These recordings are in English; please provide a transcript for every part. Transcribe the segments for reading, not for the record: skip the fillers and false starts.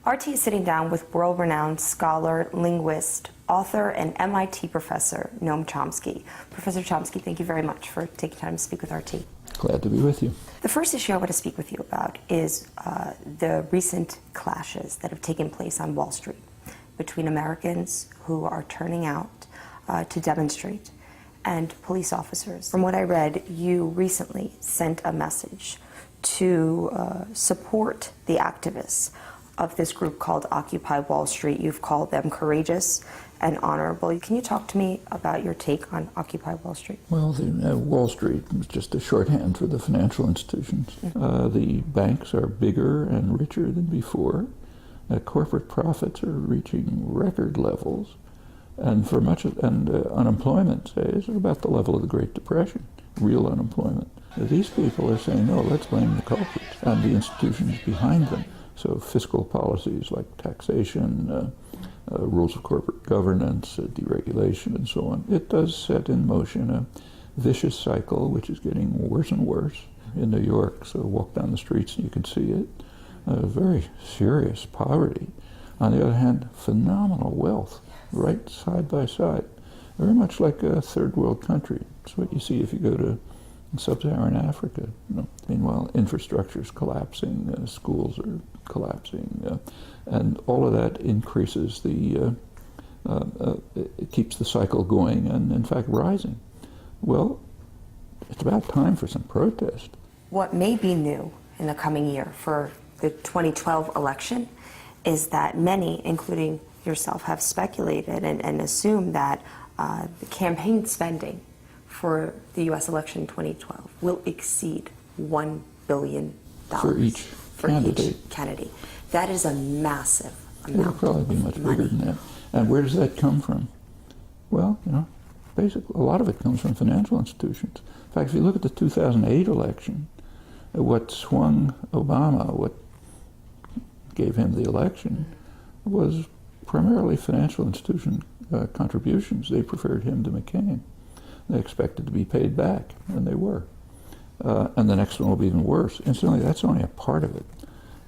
RT is sitting down with world-renowned scholar, linguist, author, and MIT professor, Noam Chomsky. Professor Chomsky, thank you very much for taking time to speak with RT. Glad to be with you. The first issue I want to speak with you about is the recent clashes that have taken place on Wall Street between Americans who are turning out to demonstrate and police officers. From what I read, you recently sent a message to support the activists of this group called Occupy Wall Street. You've called them courageous and honorable. Can you talk to me about your take on Occupy Wall Street? Well, Wall Street was just a shorthand for the financial institutions. The banks are bigger and richer than before. Corporate profits are reaching record levels, and for much of, unemployment is about the level of the Great Depression, real unemployment. These people are saying, no, let's blame the culprits and the institutions behind them. So fiscal policies like taxation, rules of corporate governance, deregulation, and so on. It does set in motion a vicious cycle, which is getting worse and worse in New York. So walk down the streets and you can see it. Very serious poverty. On the other hand, phenomenal wealth, right side by side. Very much like a third world country. It's what you see if you go to sub-Saharan Africa. Meanwhile, infrastructure is collapsing, schools are collapsing, and all of that increases the, it keeps the cycle going and, in fact, rising. Well, it's about time for some protest. What may be new in the coming year for the 2012 election is that many, including yourself, have speculated and assumed that the campaign spending for the U.S. election in 2012 will exceed $1 billion. For each candidate. That is a massive amount. It'll probably be much bigger than that. And where does that come from? Well, basically, a lot of it comes from financial institutions. In fact, if you look at the 2008 election, what swung Obama, what gave him the election, was primarily financial institution contributions. They preferred him to McCain. They expected to be paid back, and they were. And the next one will be even worse. Incidentally, that's only a part of it.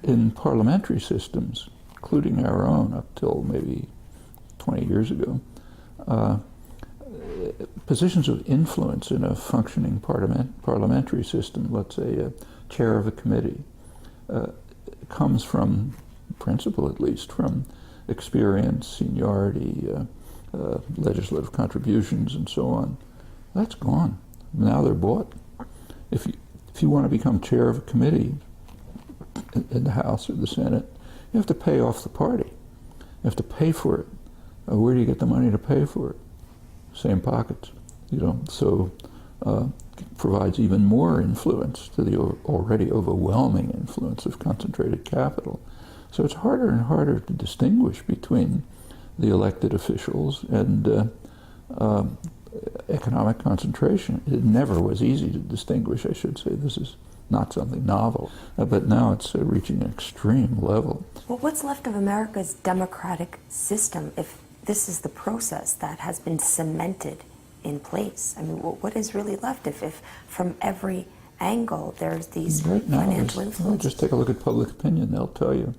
In parliamentary systems, including our own up till maybe 20 years ago, positions of influence in a functioning parliamentary system, let's say a chair of a committee, comes from, principle at least, from experience, seniority, legislative contributions, and so on. That's gone. Now they're bought. If you want to become chair of a committee in the House or the Senate, you have to pay off the party. You have to pay for it. Where do you get the money to pay for it? Same pockets. So provides even more influence to the already overwhelming influence of concentrated capital. So it's harder and harder to distinguish between the elected officials and economic concentration. It never was easy to distinguish, I should say. This is not something novel, but now it's reaching an extreme level. Well, what's left of America's democratic system if this is the process that has been cemented in place? I mean, what is really left if from every angle there's these financial influences? Just take a look at public opinion. They'll tell you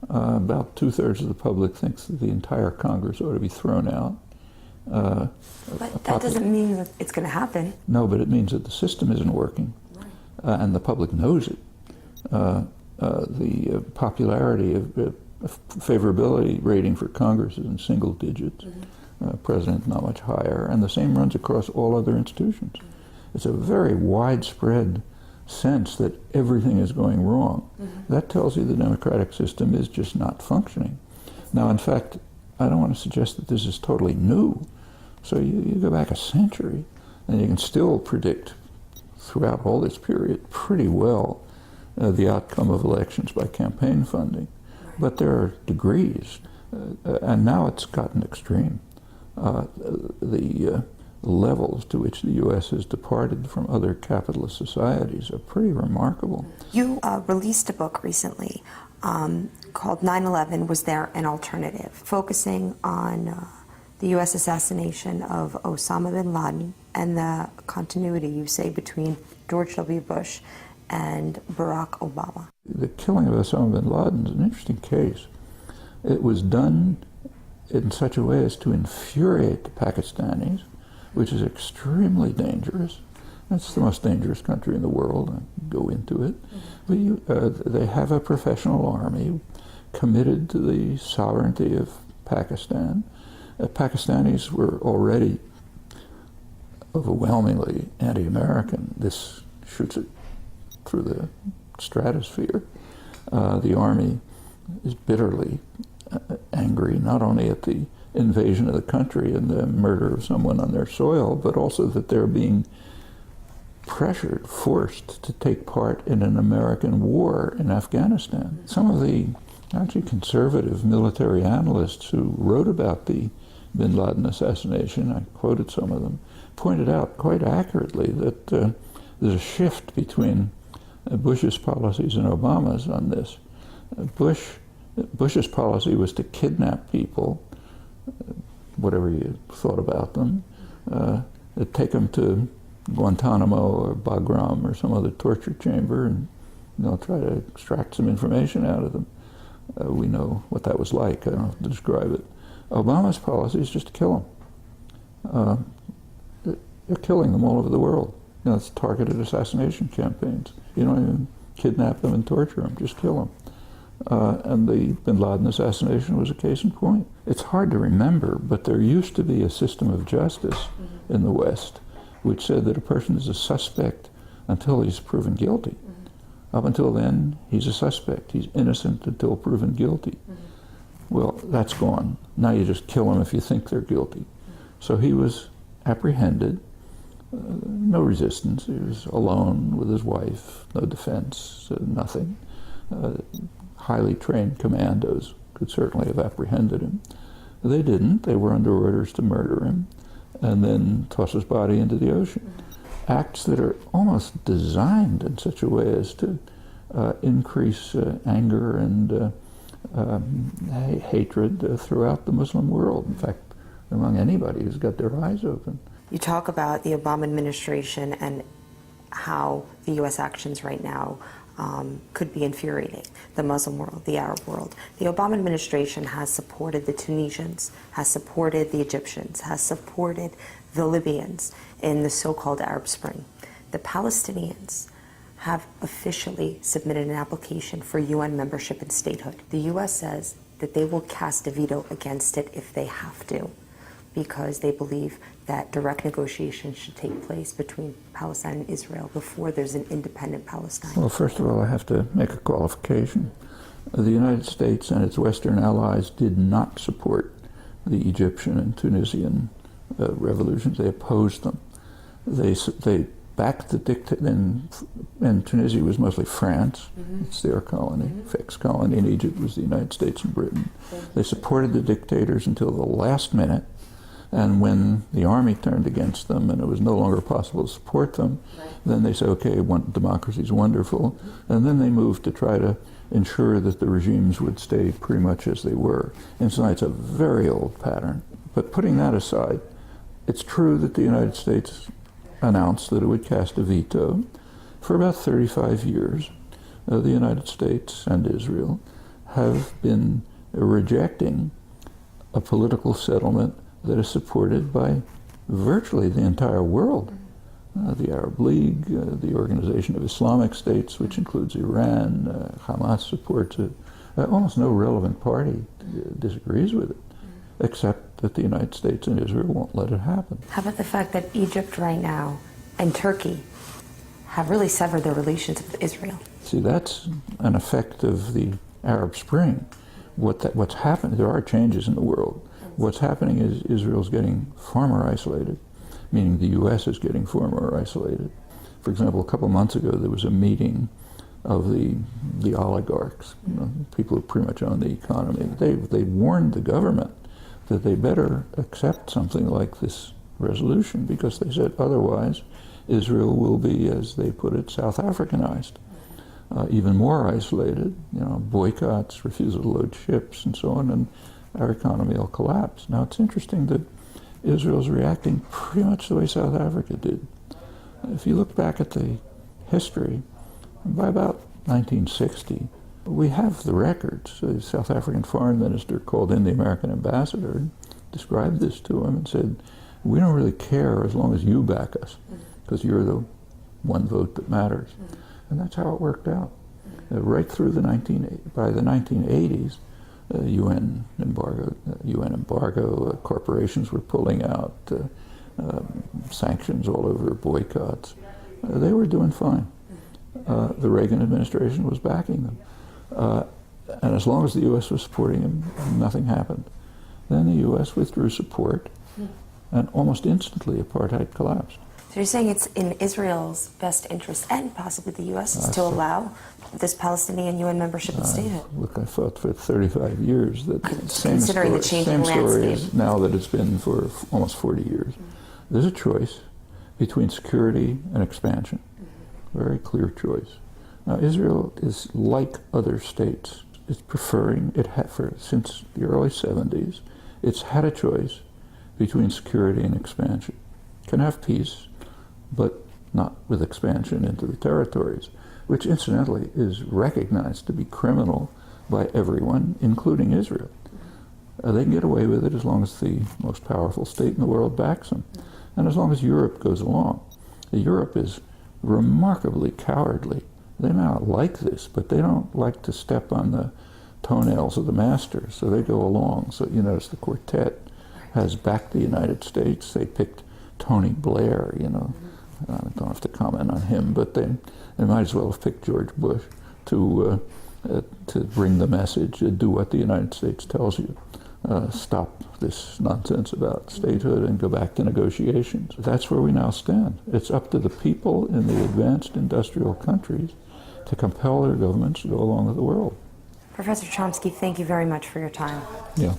about 2/3 of the public thinks that the entire Congress ought to be thrown out. But that doesn't mean that it's going to happen. No, but it means that the system isn't working, and the public knows it. The popularity of favorability rating for Congress is in single digits. President not much higher, and the same runs across all other institutions. It's a very widespread sense that everything is going wrong. That tells you the democratic system is just not functioning. Now, in fact, I don't want to suggest that this is totally new. So you go back a century, and you can still predict throughout all this period pretty well the outcome of elections by campaign funding. But there are degrees, and now it's gotten extreme. The levels to which the U.S. has departed from other capitalist societies are pretty remarkable. You released a book recently called 9/11, Was There an Alternative?, focusing on the U.S. assassination of Osama bin Laden and the continuity, you say, between George W. Bush and Barack Obama. The killing of Osama bin Laden is an interesting case. It was done in such a way as to infuriate the Pakistanis, which is extremely dangerous. It's the most dangerous country in the world. I go into it. But they have a professional army committed to the sovereignty of Pakistan. Pakistanis were already overwhelmingly anti-American. This shoots it through the stratosphere. The army is bitterly angry, not only at the invasion of the country and the murder of someone on their soil, but also that they're being pressured, forced to take part in an American war in Afghanistan. Some of the actually conservative military analysts who wrote about the bin Laden assassination, I quoted some of them, pointed out quite accurately that there's a shift between Bush's policies and Obama's on this. Bush's policy was to kidnap people, whatever you thought about them, take them to Guantanamo or Bagram or some other torture chamber, and try to extract some information out of them. We know what that was like. I don't have to describe it. Obama's policy is just to kill them. They're killing them all over the world. It's targeted assassination campaigns. You don't even kidnap them and torture them, just kill them. And the bin Laden assassination was a case in point. It's hard to remember, but there used to be a system of justice in the West which said that a person is a suspect until he's proven guilty. Up until then, he's a suspect. He's innocent until proven guilty. Well, that's gone. Now you just kill them if you think they're guilty. So he was apprehended, no resistance. He was alone with his wife, no defense, nothing. Highly trained commandos could certainly have apprehended him. They didn't. They were under orders to murder him and then toss his body into the ocean. Acts that are almost designed in such a way as to increase anger and hatred throughout the Muslim world. In fact, among anybody who's got their eyes open. You talk about the Obama administration and how the U.S. actions right now could be infuriating the Muslim world, the Arab world. The Obama administration has supported the Tunisians, has supported the Egyptians, has supported the Libyans in the so-called Arab Spring. The Palestinians have officially submitted an application for UN membership and statehood. The U.S. says that they will cast a veto against it if they have to, because they believe that direct negotiations should take place between Palestine and Israel before there's an independent Palestine. Well, first of all, I have to make a qualification. The United States and its Western allies did not support the Egyptian and Tunisian revolutions. They opposed them. They backed the dictator, and Tunisia was mostly France. It's their colony. Fixed colony in Egypt was the United States and Britain. They supported the dictators until the last minute. And when the army turned against them and it was no longer possible to support them, then they said, okay, democracy is wonderful. And then they moved to try to ensure that the regimes would stay pretty much as they were. And so it's a very old pattern. But putting that aside, it's true that the United States announced that it would cast a veto. For about 35 years, the United States and Israel have been rejecting a political settlement that is supported by virtually the entire world. The Arab League, the Organization of Islamic States, which includes Iran, Hamas supports it. Almost no relevant party disagrees with it, except that the United States and Israel won't let it happen. How about the fact that Egypt right now and Turkey have really severed their relations with Israel? See, that's an effect of the Arab Spring. What's happened, there are changes in the world. What's happening is Israel's getting far more isolated, meaning the U.S. is getting far more isolated. For example, a couple months ago, there was a meeting of the oligarchs, people who pretty much own the economy. They warned the government that they better accept something like this resolution, because they said otherwise Israel will be, as they put it, South Africanized, even more isolated, boycotts, refusal to load ships, and so on, and our economy will collapse. Now, it's interesting that Israel's reacting pretty much the way South Africa did. If you look back at the history, by about 1960, We have the records. The South African foreign minister called in the American ambassador and described this to him and said, we don't really care as long as you back us, because you're the one vote that matters. And that's how it worked out. Right through by the 1980s, UN embargo, corporations were pulling out, sanctions all over, boycotts. They were doing fine. The Reagan administration was backing them. And as long as the U.S. was supporting them, nothing happened. Then the U.S. withdrew support, and almost instantly apartheid collapsed. So you're saying it's in Israel's best interest, and possibly the U.S.'s, to allow this Palestinian UN membership and statehood? Look, I thought for 35 years that the same Considering the changing story landscape. is now that it's been for almost 40 years. There's a choice between security and expansion. Very clear choice. Now, Israel is like other states. It's preferring, since the early 70s, it's had a choice between security and expansion. It can have peace, but not with expansion into the territories, which incidentally is recognized to be criminal by everyone, including Israel. They can get away with it as long as the most powerful state in the world backs them, and as long as Europe goes along. Europe is remarkably cowardly. They may not like this, but they don't like to step on the toenails of the master, so they go along. So you notice the quartet has backed the United States. They picked Tony Blair, I don't have to comment on him, but they might as well have picked George Bush to bring the message, do what the United States tells you. Stop this nonsense about statehood and go back to negotiations. That's where we now stand. It's up to the people in the advanced industrial countries to compel their governments to go along with the world. Professor Chomsky, thank you very much for your time. Yeah.